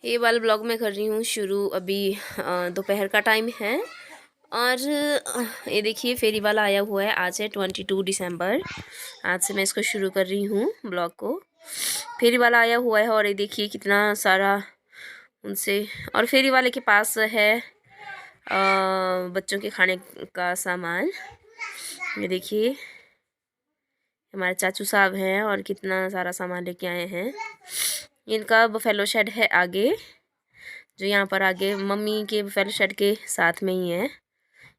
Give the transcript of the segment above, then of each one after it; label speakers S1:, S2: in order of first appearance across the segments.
S1: ये वाला ब्लॉग मैं कर रही हूँ शुरू। अभी दोपहर का टाइम है और ये देखिए फेरी वाला आया हुआ है। आज है 22 दिसंबर। आज से मैं इसको शुरू कर रही हूँ ब्लॉग को। फेरी वाला आया हुआ है और ये देखिए कितना सारा उनसे। और फेरी वाले के पास है बच्चों के खाने का सामान। ये देखिए हमारे चाचू साहब हैं और कितना सारा सामान लेके आए हैं। इनका बफेलो शेड है आगे, जो यहाँ पर आगे मम्मी के बफेलो शेड के साथ में ही है।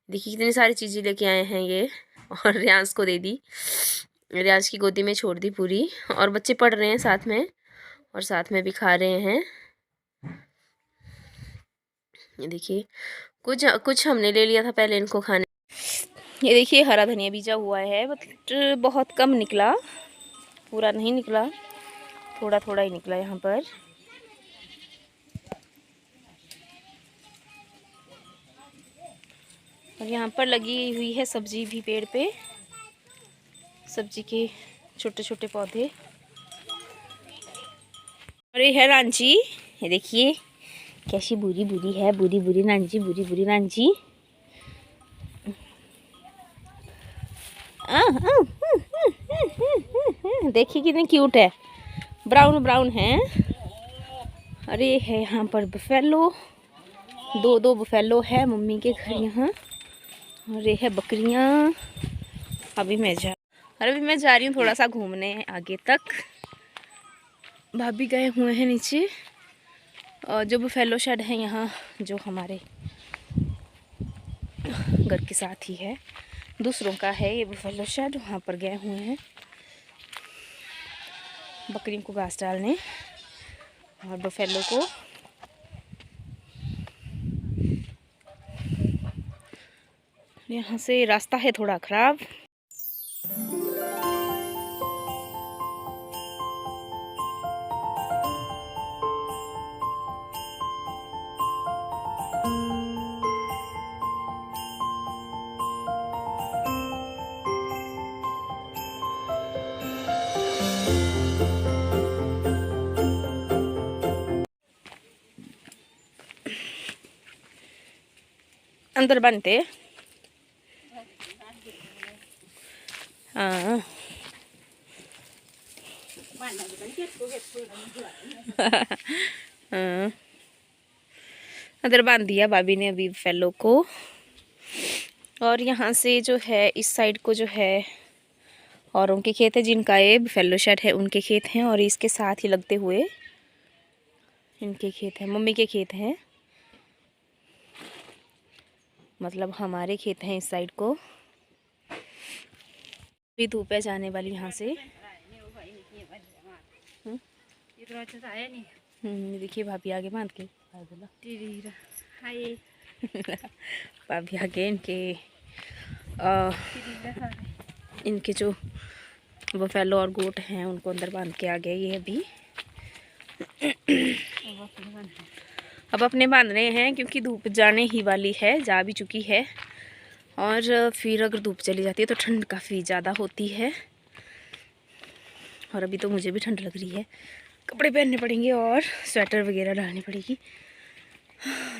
S1: देखिए कितनी सारी चीज़ें लेके आए हैं ये। और रियांश को दे दी, रियांश की गोदी में छोड़ दी पूरी। और बच्चे पढ़ रहे हैं साथ में और साथ में भी खा रहे हैं। ये देखिए कुछ कुछ हमने ले लिया था पहले इनको खाने। ये देखिए हरा धनिया बीजा हुआ है, बट बहुत कम निकला, पूरा नहीं निकला, थोड़ा थोड़ा ही निकला यहाँ पर। और यहाँ पर लगी हुई है सब्जी भी पेड़ पे, सब्जी के छोटे छोटे पौधे। और ये है रांची। ये देखिए कैसी बुरी बुरी है, बुरी बुरी रांची, बुरी बुरी रांची। देखिए कितनी क्यूट है, ब्राउन ब्राउन है। अरे है यहाँ पर बफेलो, दो बफेलो है मम्मी के घर यहाँ। और ये है बकरियाँ। अभी मैं जा रही हूँ थोड़ा सा घूमने आगे तक। भाभी गए हुए हैं नीचे। और जो बफेलो शेड है यहाँ, जो हमारे घर के साथ ही है, दूसरों का है ये बफेलो शेड, वहाँ पर गए हुए हैं बकरियों को घास डालने और बफेलो को। यहाँ से रास्ता है थोड़ा ख़राब। अंदर बनते हाँ। हाँ अंदर बांध दिया भाभी ने अभी फैलो को। और यहाँ से जो है इस साइड को जो है और उनके खेत है, जिनका ये फैलो शेड है उनके खेत हैं। और इसके साथ ही लगते हुए इनके खेत हैं, मम्मी के खेत हैं, मतलब हमारे खेत हैं इस साइड को। भी धूप है जाने वाली यहाँ से। देखिए भाभी आगे बांध के भाभी आगे इनके जो बफेलो और गोट हैं उनको अंदर बांध के आ गए ये अभी। अब अपने बांध रहे हैं क्योंकि धूप जाने ही वाली है, जा भी चुकी है। और फिर अगर धूप चली जाती है तो ठंड काफ़ी ज़्यादा होती है। और अभी तो मुझे भी ठंड लग रही है, कपड़े पहनने पड़ेंगे और स्वेटर वगैरह डालनी पड़ेगी।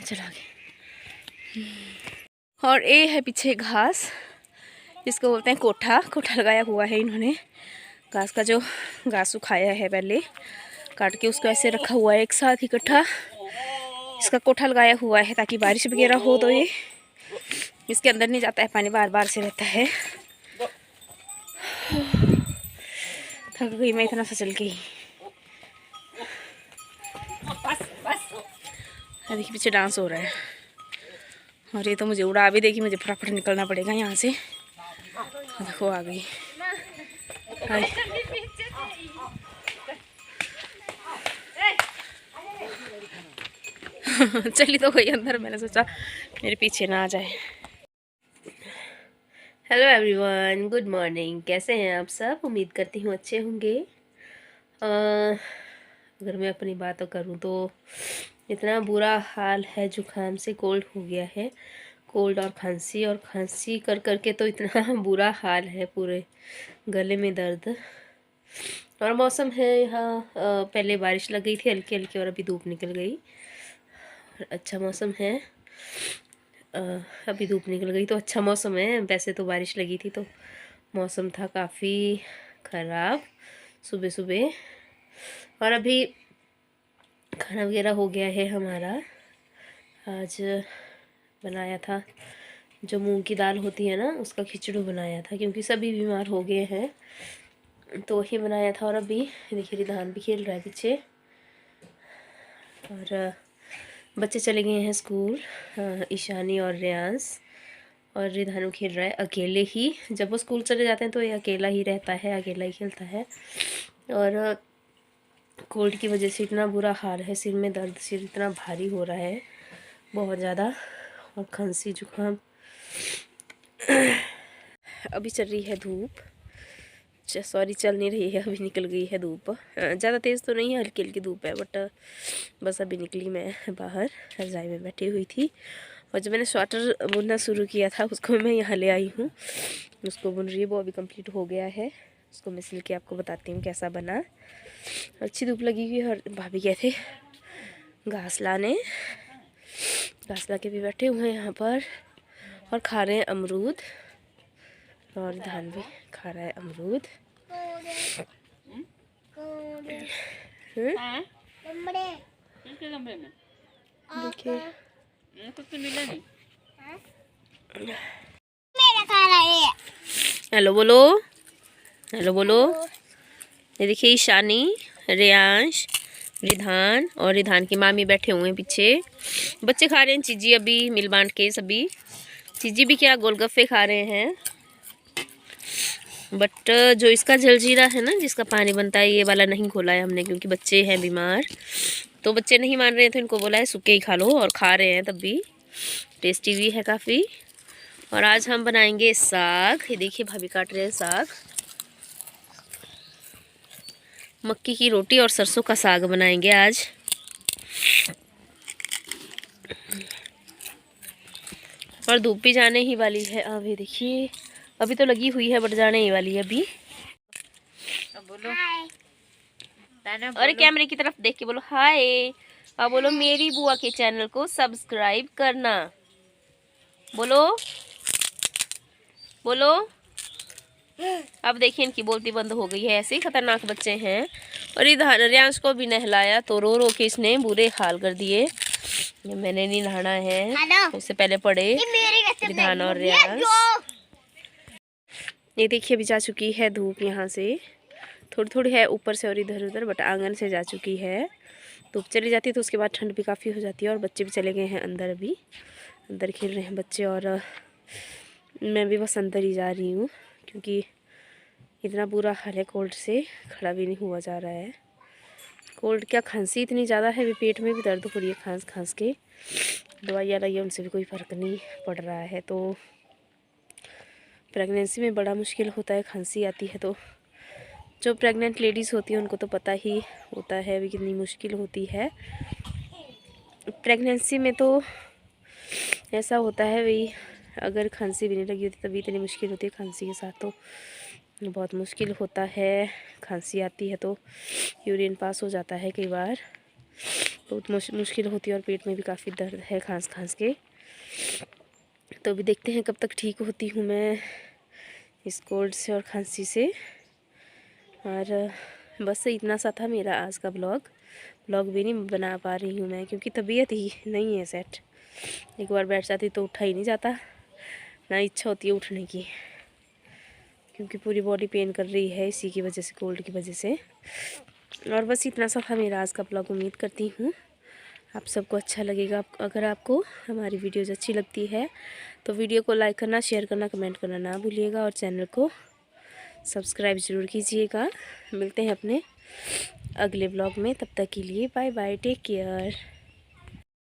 S1: चला गए। और ये है पीछे घास, इसको बोलते हैं कोठा। कोठा लगाया हुआ है इन्होंने, घास का जो घास सुखाया है पहले काट के उसको ऐसे रखा हुआ है एक साथ इकट्ठा। इसका कोठा लगाया हुआ है ताकि बारिश वगैरह हो तो ये इसके अंदर नहीं जाता है, पानी बार बार से रहता है। थक गई मैं इतना सा चल के ही। देखिए पीछे डांस हो रहा है और ये तो मुझे उड़ा भी देखी, मुझे फटाफट निकलना पड़ेगा यहाँ से। देखो आ गई। चली तो गई अंदर, मैंने सोचा मेरे पीछे ना आ जाए। Hello everyone, good morning. कैसे हैं आप सब? उम्मीद करती हूँ अच्छे होंगे। अगर मैं अपनी बातों करूँ तो इतना बुरा हाल है, जुकाम से कोल्ड हो गया है, कोल्ड और खांसी कर कर के तो इतना बुरा हाल है, पूरे गले में दर्द। और मौसम है यहाँ, पहले बारिश लग गई थी हल्की हल्की और अभी धूप निकल गई। अच्छा मौसम है। अभी धूप निकल गई तो अच्छा मौसम है। वैसे तो बारिश लगी थी तो मौसम था काफ़ी ख़राब सुबह सुबह। और अभी खाना वगैरह हो गया है हमारा। आज बनाया था जो मूंग की दाल होती है ना, उसका खिचड़ी बनाया था, क्योंकि सभी बीमार हो गए हैं तो वही बनाया था। और अभी देखिए रिधान भी खेल रहा है पीछे, और बच्चे चले गए हैं स्कूल, ईशानी और रियांश। और रिधानु खेल रहा है अकेले ही। जब वो स्कूल चले जाते हैं तो ये अकेला ही रहता है, अकेला ही खेलता है। और कोल्ड की वजह से इतना बुरा हाल है, सिर में दर्द, सिर इतना भारी हो रहा है बहुत ज़्यादा, और खांसी जुकाम। अभी चल रही है धूप, सॉरी चल नहीं रही है, अभी निकल गई है धूप। ज़्यादा तेज़ तो नहीं है, हल्की हल्की धूप है, बट बस अभी निकली मैं बाहर, रज़ाई में बैठी हुई थी। और जब मैंने स्वेटर बुनना शुरू किया था उसको मैं यहाँ ले आई हूँ, उसको बुन रही है, वो अभी कंप्लीट हो गया है। उसको मैं सिल के आपको बताती हूँ कैसा बना। अच्छी धूप लगी हुई है। और भाभी गए थे घास लाने, घास ला के भी बैठे हुए हैं यहाँ पर और खा रहे हैं अमरूद। और धान भी खा रहा है अमरूद। देखिए हेलो बोलो, हेलो बोलो। ये देखिए ईशानी, रियांश, रिधान और रिधान की मामी बैठे हुए हैं पीछे। बच्चे खा रहे हैं चीजी अभी मिल बांट के, सभी चीजी भी क्या गोलगप्पे खा रहे हैं। बट जो इसका जलजीरा है ना, जिसका पानी बनता है, ये वाला नहीं खोला है हमने, क्योंकि बच्चे हैं बीमार। तो बच्चे नहीं मान रहे थे, इनको बोला है सूखे ही खा लो, और खा रहे हैं तब भी। टेस्टी भी है काफ़ी। और आज हम बनाएंगे साग। ये देखिए भाभी काट रहे हैं साग, मक्की की रोटी और सरसों का साग बनाएंगे आज। और धूप भी जाने ही वाली है। अभी देखिए अभी तो लगी हुई है, बट जाने ही वाली है अभी। बोलो, अरे कैमरे की तरफ देख के बोलो हाय। अब बोलो मेरी बुआ के चैनल को सब्सक्राइब करना। बोलो बोलो। अब देखिए इनकी बोलती बंद हो गई है, ऐसे ही खतरनाक बच्चे हैं। और इधर रियांश को भी नहलाया तो रो रो के इसने बुरे हाल कर दिए। मैंने नहीं नहाना है, उससे पहले पड़े रिधान और रियांश। ये देखिए अभी जा चुकी है धूप, यहाँ से थोड़ी थोड़ी है ऊपर से और इधर उधर, बट आंगन से जा चुकी है। धूप चली जाती है तो उसके बाद ठंड भी काफ़ी हो जाती है। और बच्चे भी चले गए हैं अंदर, अभी अंदर खेल रहे हैं बच्चे। और मैं भी बस अंदर ही जा रही हूँ, क्योंकि इतना बुरा हाल है, कोल्ड से खड़ा भी नहीं हुआ जा रहा है। कोल्ड क्या, खांसी इतनी ज़्यादा है, भी पेट में भी दर्द हो रही है खांस खांस के। दवाइयाँ लाई है, उनसे भी कोई फ़र्क नहीं पड़ रहा है। तो प्रेगनेंसी में बड़ा मुश्किल होता है, खांसी आती है तो। जो प्रेग्नेंट लेडीज़ होती है उनको तो पता ही होता है भी कितनी मुश्किल होती है प्रेगनेंसी में। तो ऐसा होता है भाई, अगर खांसी भी नहीं लगी होती तभी इतनी मुश्किल होती है, खांसी के साथ तो बहुत मुश्किल होता है। खांसी आती है तो यूरिन पास हो जाता है कई बार, बहुत मुश्किल होती है। और पेट में भी काफ़ी दर्द है खांस खांस के। तो अभी देखते हैं कब तक ठीक होती हूँ मैं इस कोल्ड से और खांसी से। और बस इतना सा था मेरा आज का ब्लॉग भी नहीं बना पा रही हूँ मैं, क्योंकि तबीयत ही नहीं है सेट। एक बार बैठ जाती तो उठा ही नहीं जाता, ना इच्छा होती है उठने की, क्योंकि पूरी बॉडी पेन कर रही है इसी की वजह से, कोल्ड की वजह से। और बस इतना सा था मेरा आज का ब्लॉग। उम्मीद करती हूँ आप सबको अच्छा लगेगा। अगर आपको हमारी वीडियोज़ अच्छी लगती है तो वीडियो को लाइक करना, शेयर करना, कमेंट करना ना भूलिएगा। और चैनल को सब्सक्राइब ज़रूर कीजिएगा। मिलते हैं अपने अगले ब्लॉग में, तब तक के लिए बाय बाय, टेक केयर।